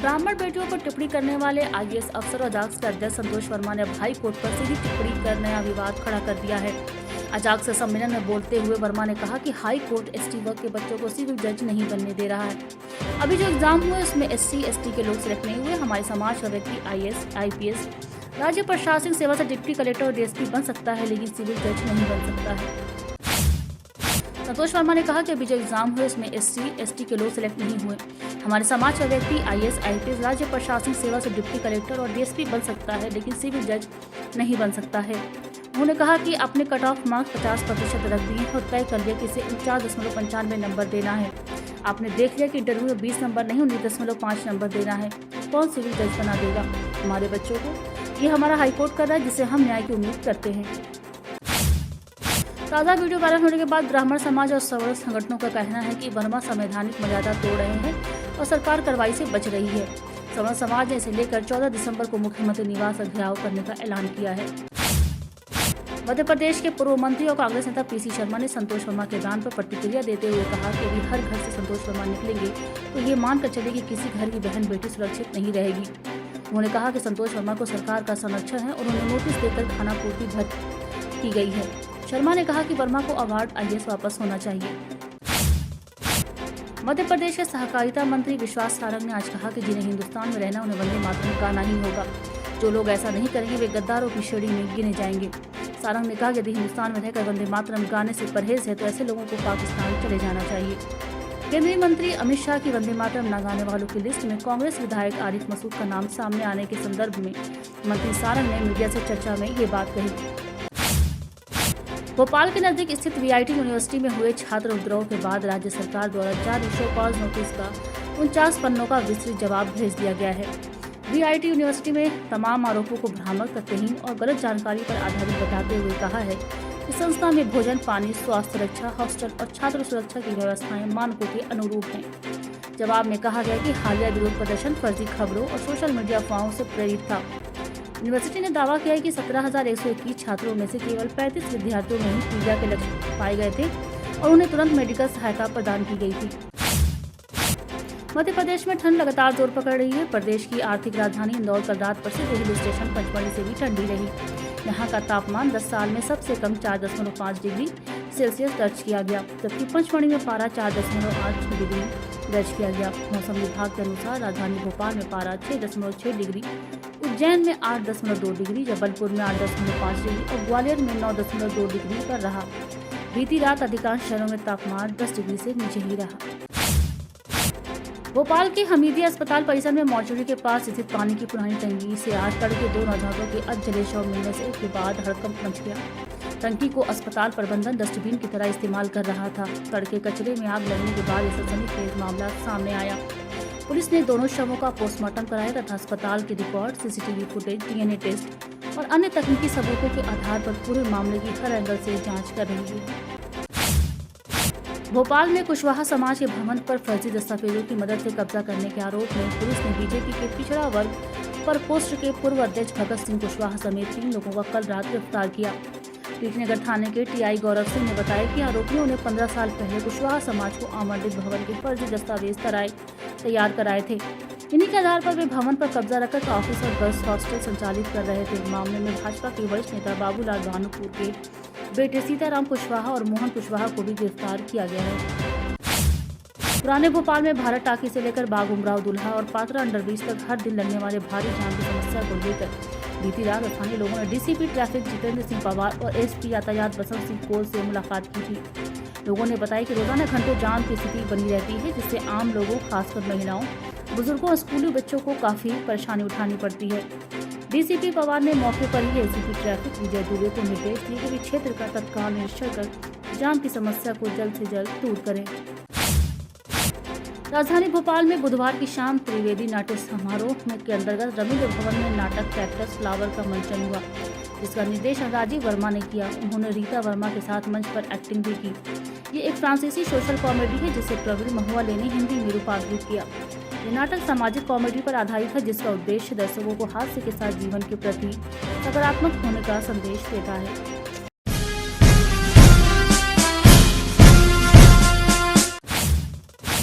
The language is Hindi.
ब्राह्मण बेटियों पर टिप्पणी करने वाले आईएएस अफसर और अजाक्स के अध्यक्ष संतोष वर्मा ने हाई कोर्ट पर सीधी टिप्पणी कर नया विवाद खड़ा कर दिया है। अजाक्स से सम्मेलन में बोलते हुए वर्मा ने कहा कि हाई कोर्ट एसटी वर्ग के बच्चों को सिविल जज नहीं बनने दे रहा है। अभी जो एग्जाम हुए उसमें SC/ST के लोग सिलेक्ट नहीं हुए। हमारे समाज का व्यक्ति IAS, IPS, राज्य प्रशासनिक सेवा से डिप्टी कलेक्टर और DSP बन सकता है, लेकिन सिविल जज नहीं बन सकता है। संतोष वर्मा ने कहा कि अभी जो एग्जाम हुए उसमें SC/ST के लोग सिलेक्ट नहीं हुए। हमारे समाज का व्यक्ति IAS, IPS, राज्य प्रशासनिक सेवा से डिप्टी कलेक्टर और DSP बन सकता है, लेकिन सिविल जज नहीं बन सकता है। उन्होंने कहा कि अपने कट ऑफ मार्क्स 50% रख दिए और तय कर लिया कि इसे 49.95 नंबर देना है। आपने देख लिया कि इंटरव्यू में 20 नंबर नहीं 19.5 नंबर देना है। कौन सिविल जज बना देगा हमारे बच्चों को? ये हमारा हाईकोर्ट कर रहा है, जिससे हम न्याय की उम्मीद करते हैं। ताज़ा वीडियो वायरल होने के बाद ब्राह्मण समाज और सवर्ण संगठनों का कहना है कि वर्मा संवैधानिक मर्यादा तोड़ रहे हैं और सरकार कार्रवाई से बच रही है। सवर्ण समाज ने इसे लेकर 14 दिसंबर को मुख्यमंत्री निवास घेराव करने का ऐलान किया है। मध्य प्रदेश के पूर्व मंत्री और कांग्रेस नेता PC शर्मा ने संतोष वर्मा के बयान पर प्रतिक्रिया देते हुए कहा कि अभी हर घर से संतोष वर्मा निकलेंगे तो ये मानकर चले कि किसी घर की बहन बेटी सुरक्षित नहीं रहेगी। उन्होंने कहा कि संतोष वर्मा को सरकार का संरक्षण है और उन्हें नोटिस देकर खानापूर्ति भर की गई है। शर्मा ने कहा कि वर्मा को अवार्ड IAS वापस होना चाहिए। मध्य प्रदेश के सहकारिता मंत्री विश्वास सारंग ने आज कहा कि जिन्हें हिंदुस्तान में रहना उन्हें वंदे मातरम गाना ही होगा। जो लोग ऐसा नहीं करेंगे वे गद्दारों की श्रेणी में गिने जाएंगे। सारंग ने कहा कि यदि हिंदुस्तान में रहकर वंदे मातरम गाने से परहेज है तो ऐसे लोगों को पाकिस्तान चले जाना चाहिए। केंद्रीय मंत्री अमित शाह की वंदे मातरम न गाने वालों की लिस्ट में कांग्रेस विधायक आरिफ मसूद का नाम सामने आने के संदर्भ में मंत्री सारंग ने मीडिया से चर्चा में ये बात कही। भोपाल के नजदीक स्थित VIT यूनिवर्सिटी में हुए छात्र उपद्रव के बाद राज्य सरकार द्वारा जारी शो कॉज नोटिस का 49 पन्नों का विस्तृत जवाब भेज दिया गया है। VIT यूनिवर्सिटी में तमाम आरोपों को भ्रामक, तथ्यहीन और गलत जानकारी पर आधारित बताते हुए कहा है कि संस्था में भोजन, पानी, स्वास्थ्य सुरक्षा, हॉस्टल और छात्र सुरक्षा की व्यवस्थाएं मानकों के अनुरूप हैं। जवाब में कहा गया कि हालिया विरोध प्रदर्शन फर्जी खबरों और सोशल मीडिया अफवाहों से प्रेरित था। यूनिवर्सिटी ने दावा किया है कि 17,121 छात्रों में से केवल 35 विद्यार्थियों में ही पीलिया के लक्षण पाए गए थे और उन्हें तुरंत मेडिकल सहायता प्रदान की गई थी। मध्य प्रदेश में ठंड लगातार जोर पकड़ रही है। प्रदेश की आर्थिक राजधानी इंदौर कल रात प्रसिद्ध हिल स्टेशन पंचमढ़ी से भी ठंडी रही। यहाँ का तापमान 10 साल में सबसे कम 4.5 डिग्री सेल्सियस दर्ज किया गया, जबकि पंचमढ़ी में पारा 4.8 डिग्री दर्ज किया गया। मौसम विभाग के अनुसार राजधानी भोपाल में पारा 6.6 डिग्री, उज्जैन में 8.2 डिग्री, जबलपुर में 8.5 डिग्री और ग्वालियर में 9.2 डिग्री पर रहा। बीती रात अधिकांश शहरों में तापमान 10 डिग्री से नीचे ही रहा। भोपाल के हमीदिया अस्पताल परिसर में मॉर्चरी के पास स्थित पानी की पुरानी टंकी से आज तड़के 2 नवजातों के अधजले शव मिलने से के बाद हड़कंप मच गया। टंकी को अस्पताल प्रबंधन डस्टबिन की तरह इस्तेमाल कर रहा था। तड़के कचरे में आग लगने के बाद यह सनसनीखेज मामला सामने आया। पुलिस ने दोनों शवों का पोस्टमार्टम कराया तथा अस्पताल के record, CCTV footage, DNA test और अन्य तकनीकी सबूतों के आधार पर पूरे मामले की हर एंगल से जांच कर रही है। भोपाल में कुशवाहा समाज के भवन पर फर्जी दस्तावेजों की मदद से कब्जा करने के आरोप में पुलिस ने बीजेपी के पिछड़ा वर्ग पर पोस्ट के पूर्व अध्यक्ष भगत सिंह कुशवाहा समेत 3 लोगों का कल रात गिरफ्तार किया। टीकनगर थाने के TI गौरव सिंह ने बताया कि आरोपियों ने 15 साल पहले कुशवाहा समाज को आवंटित भवन के फर्जी दस्तावेज तैयार कराए थे। इन्हीं के आधार पर वे भवन पर कब्जा रखकर ऑफिस और गर्ल्स हॉस्टल संचालित कर रहे थे। मामले में भाजपा के वरिष्ठ नेता बाबूलाल भानुपुर के बेटे सीताराम कुशवाहा और मोहन कुशवाहा को भी गिरफ्तार किया गया है। पुराने भोपाल में भारत टाकी से लेकर बाग उमराव दुल्हा और पात्रा अंडरब्रिज तक हर दिन लगने वाले भारी जाम की समस्या को लेकर बीती रात स्थानीय लोगों ने DCP ट्रैफिक जितेंद्र सिंह पवार और SP यातायात बसंत सिंह कोल से मुलाकात की थी। लोगों ने बताया कि रोजाना घंटों जाम की स्थिति बनी रहती है, जिससे आम लोगों, खासकर महिलाओं, बुजुर्गों और स्कूली बच्चों को काफी परेशानी उठानी पड़ती है। DCP पवार ने मौके पर ही ACP ट्रैफिक विजय दुबे को निर्देश दिए कि वे क्षेत्र का तत्काल निरीक्षण कर जाम की समस्या को जल्द से जल्द दूर करें। राजधानी भोपाल में बुधवार की शाम त्रिवेदी नाट्य समारोह के अंतर्गत रविंद्र भवन में नाटक कैक्टस फ्लावर का मंचन हुआ, जिसका निर्देशन राजीव वर्मा ने किया। उन्होंने रीता वर्मा के साथ मंच पर एक्टिंग भी की। ये एक फ्रांसीसी सोशल कॉमेडी है जिसे प्रवीण महुआ ने हिंदी में रूपांतरित किया। ये नाटक सामाजिक कॉमेडी पर आधारित है, जिसका उद्देश्य दर्शकों को हास्य के साथ जीवन के प्रति सकारात्मक होने का संदेश देता है।